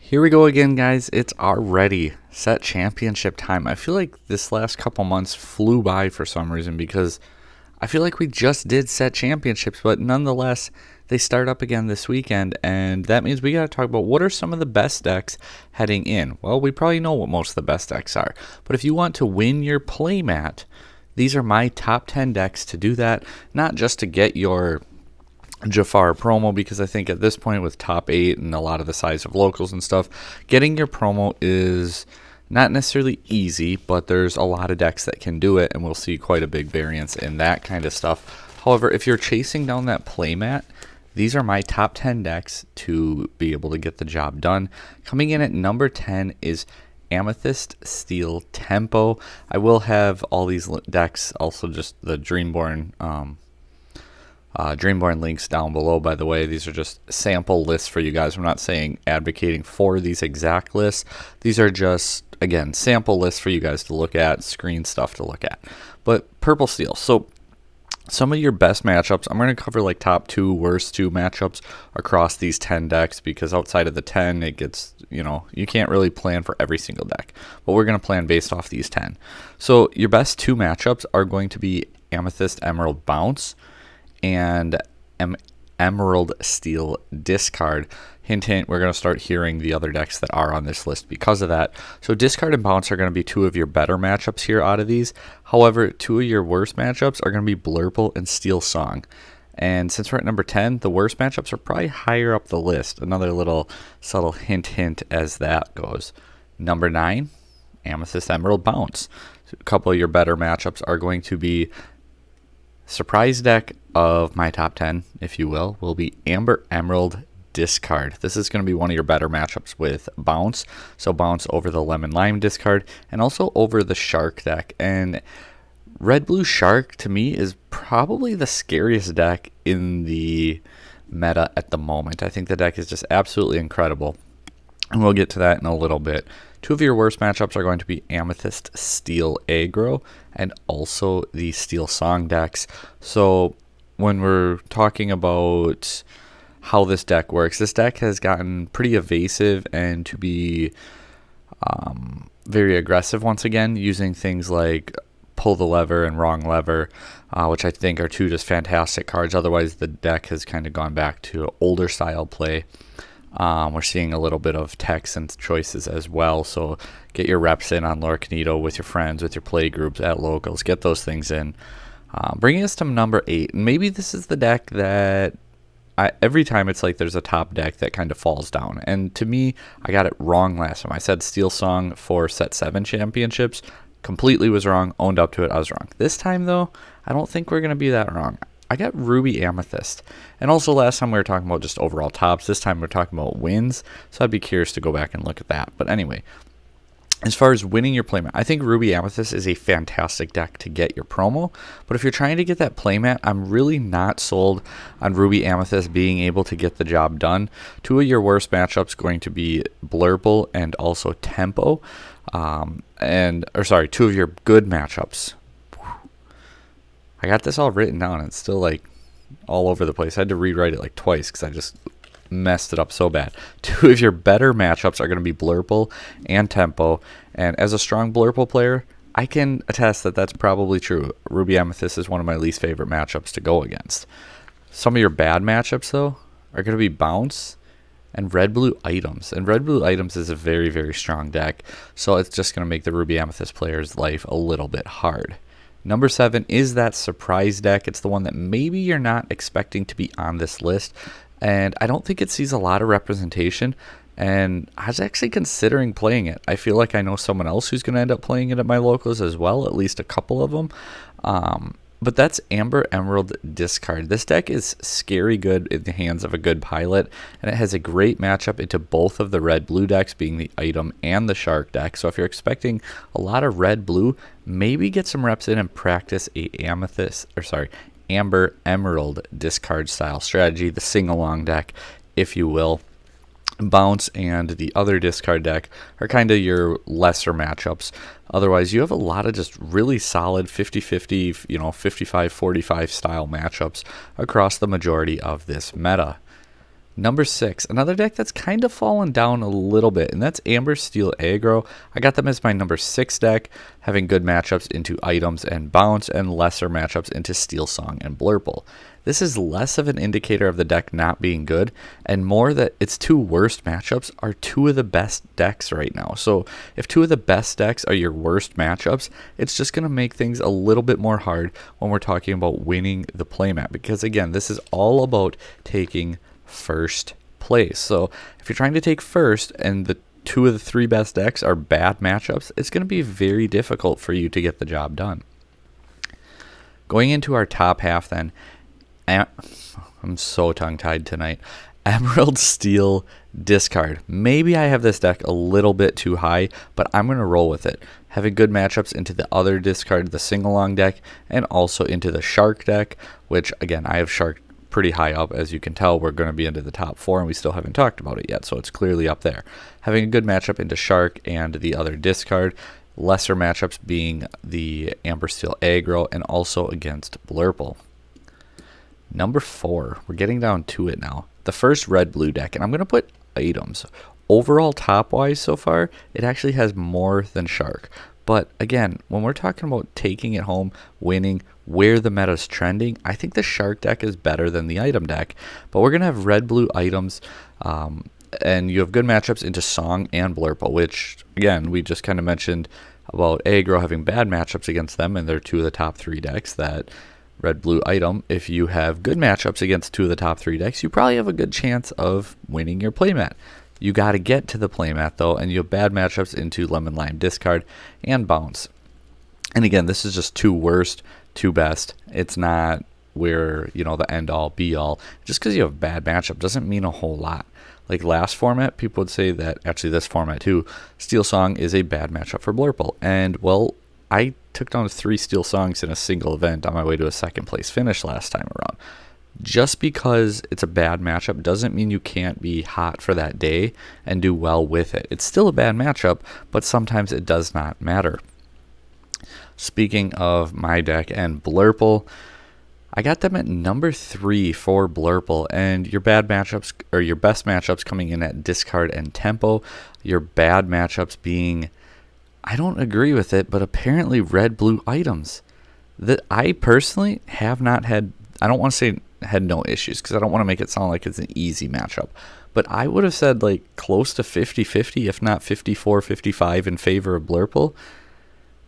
Here we go again, guys. It's already set championship time. I feel like this last couple months flew by for some reason because I feel like we just did set championships, but nonetheless, they start up again this weekend, and that means we got to talk about what are some of the best decks heading in. Well, we probably know what most of the best decks are, but if you want to win your playmat, these are my top 10 decks to do that, not just to get your Jafar promo, because I think at this point with top 8 and a lot of the size of locals and stuff, getting your promo is not necessarily easy, but there's a lot of decks that can do it, and we'll see quite a big variance in that kind of stuff. However, if you're chasing down that playmat, these are my top 10 decks to be able to get the job done. Coming in at number 10 is Amethyst, Steel, Tempo. I will have all these decks, also just the Dreamborn links down below, by the way. These are just sample lists for you guys. I'm not saying advocating for these exact lists. These are just, again, sample lists for you guys to look at, screen stuff to look at. But Purple Steel. So some of your best matchups, I'm going to cover like top 2, worst 2 matchups across these 10 decks, because outside of the 10, it gets, you can't really plan for every single deck. But we're going to plan based off these 10. So your best 2 matchups are going to be Amethyst, Emerald, Bounce, and Emerald Steel Discard. Hint, hint, we're going to start hearing the other decks that are on this list because of that. So Discard and Bounce are going to be 2 of your better matchups here out of these. However, 2 of your worst matchups are going to be Blurple and Steel Song. And since we're at number 10, the worst matchups are probably higher up the list. Another little subtle hint, hint as that goes. Number 9, Amethyst, Emerald, Bounce. So a couple of your better matchups are going to be surprise deck of my top 10, if you will be Amber Emerald Discard. This is going to be one of your better matchups with Bounce. So Bounce over the Lemon Lime Discard and also over the Shark deck. And Red Blue Shark to me is probably the scariest deck in the meta at the moment. I think the deck is just absolutely incredible, and we'll get to that in a little bit. 2 of your worst matchups are going to be Amethyst, Steel, Aggro, and also the Steel Song decks. So when we're talking about how this deck works, this deck has gotten pretty evasive and to be very aggressive once again, using things like Pull the Lever and Wrong Lever, which I think are 2 just fantastic cards. Otherwise, the deck has kind of gone back to older style play. We're seeing a little bit of text and choices as well, so get your reps in on Lorcanito with your friends, with your play groups at locals. Get those things in. Bringing us to number 8, and maybe this is the deck that every time it's like there's a top deck that kind of falls down. And to me, I got it wrong last time. I said Steel Song for set 7 championships. Completely was wrong, owned up to it, I was wrong. This time, though, I don't think we're going to be that wrong. I got Ruby Amethyst. And also last time we were talking about just overall tops. This time we're talking about wins. So I'd be curious to go back and look at that. But anyway, as far as winning your playmat, I think Ruby Amethyst is a fantastic deck to get your promo. But if you're trying to get that playmat, I'm really not sold on Ruby Amethyst being able to get the job done. 2 of your worst matchups going to be Blurple and also Tempo. 2 of your good matchups. I got this all written down, and it's still like all over the place. I had to rewrite it like twice because I just messed it up so bad. 2 of your better matchups are going to be Blurple and Tempo, and as a strong Blurple player, I can attest that that's probably true. Ruby Amethyst is one of my least favorite matchups to go against. Some of your bad matchups, though, are going to be Bounce and Red Blue Items. And Red Blue Items is a very, very strong deck, so it's just going to make the Ruby Amethyst player's life a little bit hard. Number 7 is that surprise deck. It's the one that maybe you're not expecting to be on this list, and I don't think it sees a lot of representation, and I was actually considering playing it. I feel like I know someone else who's going to end up playing it at my locals as well, at least a couple of them. But that's Amber Emerald Discard. This deck is scary good in the hands of a good pilot, and it has a great matchup into both of the red-blue decks, being the Item and the Shark deck. So if you're expecting a lot of red-blue, maybe get some reps in and practice a Amber Emerald Discard style strategy, the sing-along deck, if you will. Bounce and the other discard deck are kind of your lesser matchups. Otherwise, you have a lot of just really solid 50-50, 55-45 style matchups across the majority of this meta. Number 6, another deck that's kind of fallen down a little bit, and that's Amber Steel Aggro. I got them as my number 6 deck, having good matchups into items and bounce, and lesser matchups into Steel Song and Blurple. This is less of an indicator of the deck not being good, and more that its 2 worst matchups are 2 of the best decks right now. So if 2 of the best decks are your worst matchups, it's just going to make things a little bit more hard when we're talking about winning the playmat, because again, this is all about taking first place. So if you're trying to take first and the 2 of the 3 best decks are bad matchups, it's going to be very difficult for you to get the job done. Going into our top half then, I'm so tongue-tied tonight. Emerald Steel Discard. Maybe I have this deck a little bit too high, but I'm going to roll with it. Having good matchups into the other discard, the sing-along deck, and also into the Shark deck, which again, I have Shark pretty high up. As you can tell, we're going to be into the top 4 and we still haven't talked about it yet, so it's clearly up there. Having a good matchup into Shark and the other discard, lesser matchups being the Amber Steel Aggro and also against Blurple. Number 4, we're getting down to it now. The first red-blue deck, and I'm going to put items. Overall top-wise so far, it actually has more than Shark. But again, when we're talking about taking it home, winning, where the meta's trending, I think the Shark deck is better than the item deck. But we're going to have red-blue items, and you have good matchups into Song and Blurple, which, again, we just kind of mentioned about Aggro having bad matchups against them, and they're 2 of the top 3 decks. That red-blue item, if you have good matchups against 2 of the top 3 decks, you probably have a good chance of winning your playmat. You got to get to the playmat though, and you have bad matchups into Lemon Lime Discard and Bounce. And again, this is just 2 worst, 2 best. It's not where, you know, the end all be all. Just because you have bad matchup doesn't mean a whole lot. Like last format, people would say that, actually this format too, Steel Song is a bad matchup for Blurple. And well, I took down 3 Steel Songs in a single event on my way to a 2nd place finish last time around. Just because it's a bad matchup doesn't mean you can't be hot for that day and do well with it. It's still a bad matchup, but sometimes it does not matter. Speaking of my deck and Blurple, I got them at number 3 for Blurple, and your bad matchups, or your best matchups coming in at Discard and Tempo. Your bad matchups being, I don't agree with it, but apparently red-blue items. That I personally have not had, I don't want to say had no issues, because I don't want to make it sound like it's an easy matchup, but I would have said like close to 50-50, if not 54-55 in favor of Blurple.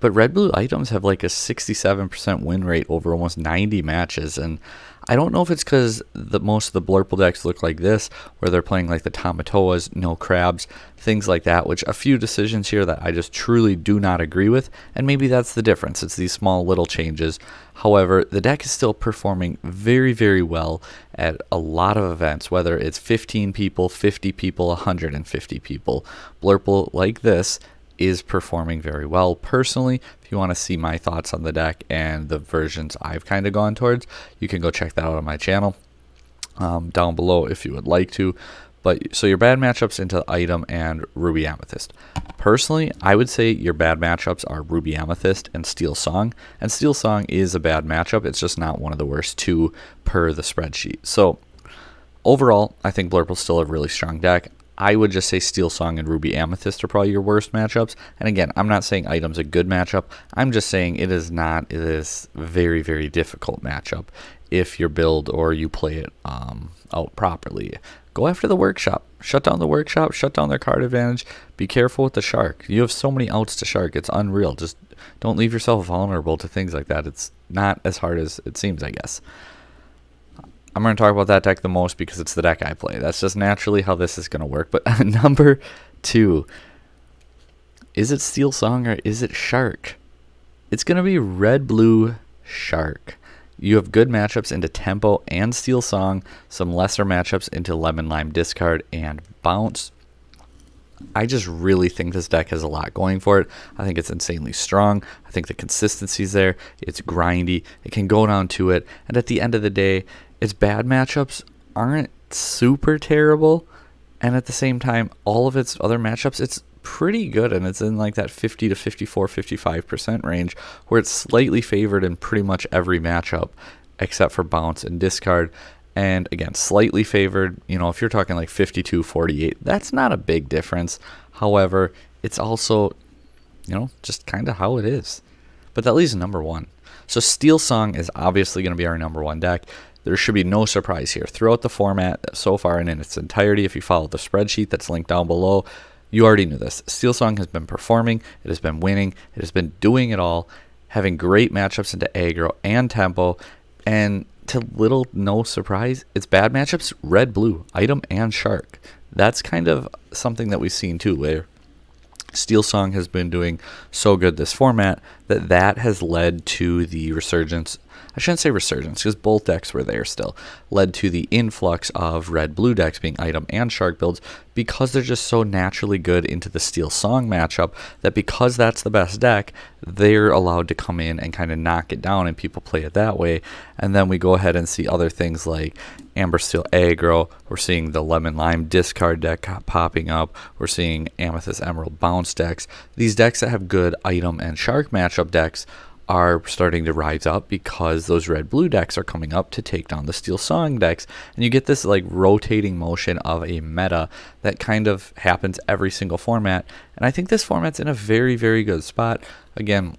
But red-blue items have like a 67% win rate over almost 90 matches, and I don't know if it's because most of the Blurple decks look like this, where they're playing like the Tamatoas, no crabs, things like that, which a few decisions here that I just truly do not agree with, and maybe that's the difference. It's these small little changes. However, the deck is still performing very, very well at a lot of events, whether it's 15 people, 50 people, 150 people. Blurple like this is performing very well. Personally, if you want to see my thoughts on the deck and the versions I've kind of gone towards, you can go check that out on my channel down below if you would like to. But so your bad matchups into item and Ruby Amethyst. Personally, I would say your bad matchups are Ruby Amethyst and Steel Song. And Steel Song is a bad matchup. It's just not one of the worst 2 per the spreadsheet. So overall, I think Blurple's still a really strong deck. I would just say Steel Song and Ruby Amethyst are probably your worst matchups. And again, I'm not saying item's a good matchup. I'm just saying it is not this very, very difficult matchup if your build or you play it out properly. Go after the workshop. Shut down the workshop. Shut down their card advantage. Be careful with the Shark. You have so many outs to Shark. It's unreal. Just don't leave yourself vulnerable to things like that. It's not as hard as it seems, I guess. I'm going to talk about that deck the most because it's the deck I play. That's just naturally how this is going to work. But number 2, is it Steel Song or is it Shark? It's going to be red-blue Shark. You have good matchups into Tempo and Steel Song, some lesser matchups into Lemon Lime Discard and Bounce. I just really think this deck has a lot going for it. I think it's insanely strong. I think the consistency's there. It's grindy. It can go down to it. And at the end of the day, its bad matchups aren't super terrible. And at the same time, all of its other matchups, it's pretty good. And it's in like that 50 to 54, 55% range where it's slightly favored in pretty much every matchup except for Bounce and Discard. And again, slightly favored, you know, if you're talking like 52-48, that's not a big difference. However, it's also, you know, just kind of how it is. But that leaves number one. So Steel Song is obviously going to be our number one deck. There should be no surprise here. Throughout the format so far and in its entirety, if you follow the spreadsheet that's linked down below, you already knew this. Steel Song has been performing, it has been winning, it has been doing it all, having great matchups into aggro and tempo, and to little no surprise, it's bad matchups, red, blue, item, and shark. That's kind of something that we've seen too, where Steel Song has been doing so good this format that has led to the resurgence. I shouldn't say resurgence because both decks were there still. Led to the influx of red-blue decks being item and shark builds because they're just so naturally good into the Steel Song matchup that because that's the best deck, they're allowed to come in and kind of knock it down and people play it that way. And then we go ahead and see other things like Amber Steel Aggro. We're seeing the Lemon Lime discard deck popping up. We're seeing Amethyst Emerald bounce decks. These decks that have good item and shark matchup decks are starting to rise up because those red-blue decks are coming up to take down the Steel Song decks, and you get this like rotating motion of a meta that kind of happens every single format. And I think this format's in a very, very good spot. Again,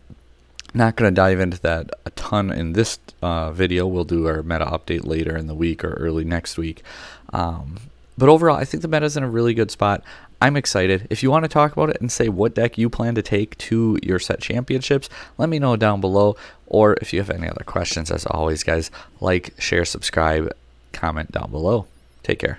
not going to dive into that a ton in this video. We'll do our meta update later in the week or early next week. But overall, I think the meta's in a really good spot. I'm excited. If you want to talk about it and say what deck you plan to take to your set championships, let me know down below. Or if you have any other questions, as always, guys, like, share, subscribe, comment down below. Take care.